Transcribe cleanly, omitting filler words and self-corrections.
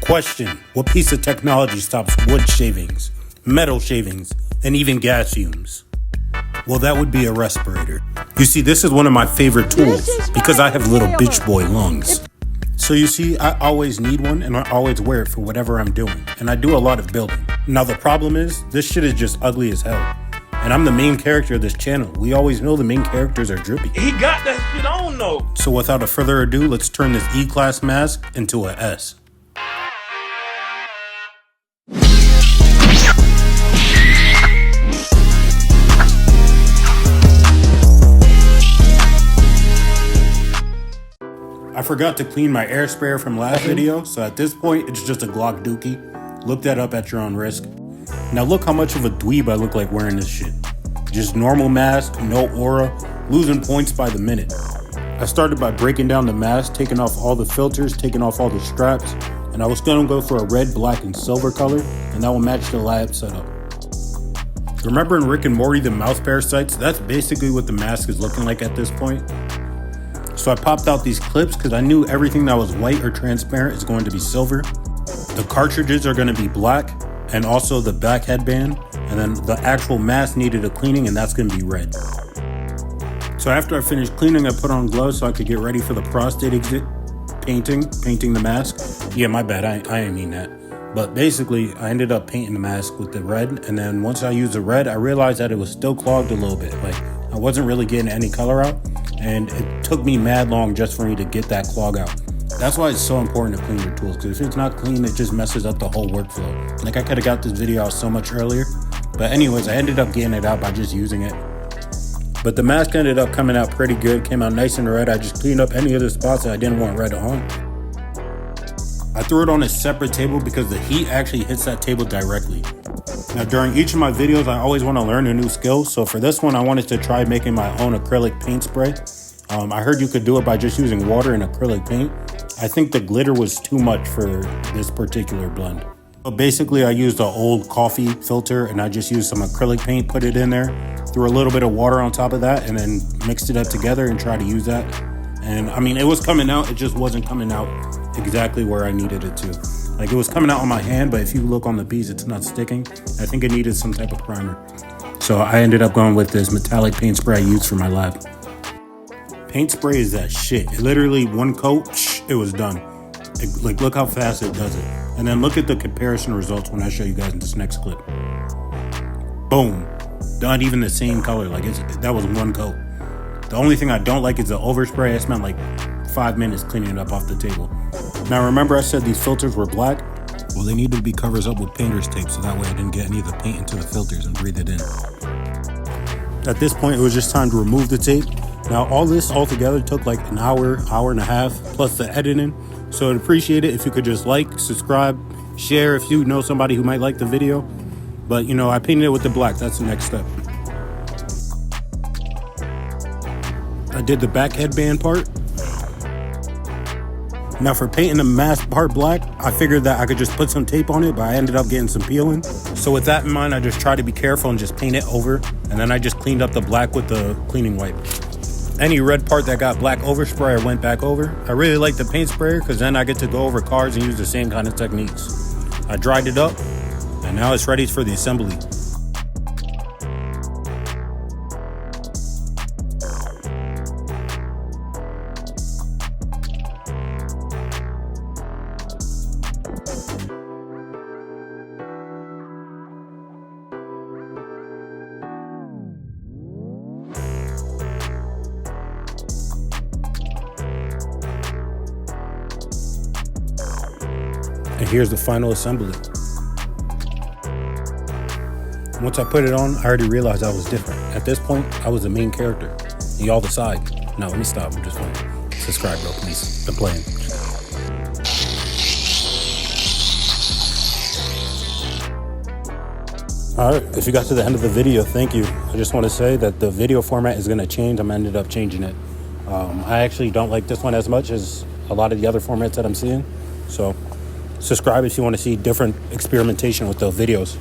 Question: what piece of technology stops wood shavings, metal shavings, and even gas fumes? Well, that would be a respirator. You see, this is one of my favorite tools because I have little bitch boy lungs. So you see, I always need one and I always wear it for whatever I'm doing. And I do a lot of building. Now the problem is, this shit is just ugly as hell. And I'm the main character of this channel. We always know the main characters are drippy. He got that shit on though. So without a further ado, let's turn this E-class mask into a S. I forgot to clean my air sprayer from last video, so at this point, it's just a Glock dookie. Look that up at your own risk. Now look how much of a dweeb I look like wearing this shit. Just normal mask, no aura, losing points by the minute. I started by breaking down the mask, taking off all the filters, taking off all the straps, and I was gonna go for a red, black, and silver color, and that will match the lab setup. Remember in Rick and Morty, the mouse parasites? That's basically what the mask is looking like at this point. So I popped out these clips because I knew everything that was white or transparent is going to be silver. The cartridges are going to be black, and also the back headband, and then the actual mask needed a cleaning, and that's going to be red. So after I finished cleaning, I put on gloves so I could get ready for the prostate exit, painting the mask. Yeah, my bad, I didn't mean that. But basically, I ended up painting the mask with the red, and then once I used the red, I realized that it was still clogged a little bit. Like, I wasn't really getting any color out, and it took me mad long just for me to get that clog out. That's why it's so important to clean your tools, because if it's not clean, it just messes up the whole workflow. Like, I could have got this video out so much earlier, but anyways, I ended up getting it out by just using it. But the mask ended up coming out pretty good, came out nice and red. I just cleaned up any of the spots that I didn't want red on. I threw it on a separate table because the heat actually hits that table directly. Now during each of my videos, I always want to learn a new skill. So for this one, I wanted to try making my own acrylic paint spray. I heard you could do it by just using water and acrylic paint. I think the glitter was too much for this particular blend. But basically I used an old coffee filter and I just used some acrylic paint, put it in there, threw a little bit of water on top of that, and then mixed it up together and tried to use that. And I mean, it was coming out, it just wasn't coming out exactly where I needed it to. Like, it was coming out on my hand, but if you look on the piece, it's not sticking. I think it needed some type of primer. So I ended up going with this metallic paint spray I used for my lab. Paint spray is that shit. It literally, one coat, it was done. Like, look how fast it does it. And then look at the comparison results when I show you guys in this next clip. Boom. Not even the same color. Like, that was one coat. The only thing I don't like is the overspray. I spent like 5 minutes cleaning it up off the table. Now remember I said these filters were black? Well, they needed to be covered up with painter's tape so that way I didn't get any of the paint into the filters and breathe it in. At this point, it was just time to remove the tape. Now all this all together took like an hour and a half, plus the editing. So I'd appreciate it if you could just like, subscribe, share if you know somebody who might like the video. But you know, I painted it with the black, that's the next step. I did the back headband part. Now for painting the mask part black, I figured that I could just put some tape on it, but I ended up getting some peeling. So with that in mind, I just tried to be careful and just paint it over. And then I just cleaned up the black with the cleaning wipe. Any red part that got black overspray, I went back over. I really like the paint sprayer because then I get to go over cars and use the same kind of techniques. I dried it up, and now it's ready for the assembly. And here's the final assembly. Once I put it on, I already realized I was different. At this point, I was the main character. And y'all decide. No, let me stop. I'm just playing. Subscribe, bro, please. I'm playing. Alright, if you got to the end of the video, thank you. I just want to say that the video format is going to change. I'm ended up changing it. I actually don't like this one as much as a lot of the other formats that I'm seeing. So subscribe if you want to see different experimentation with the videos.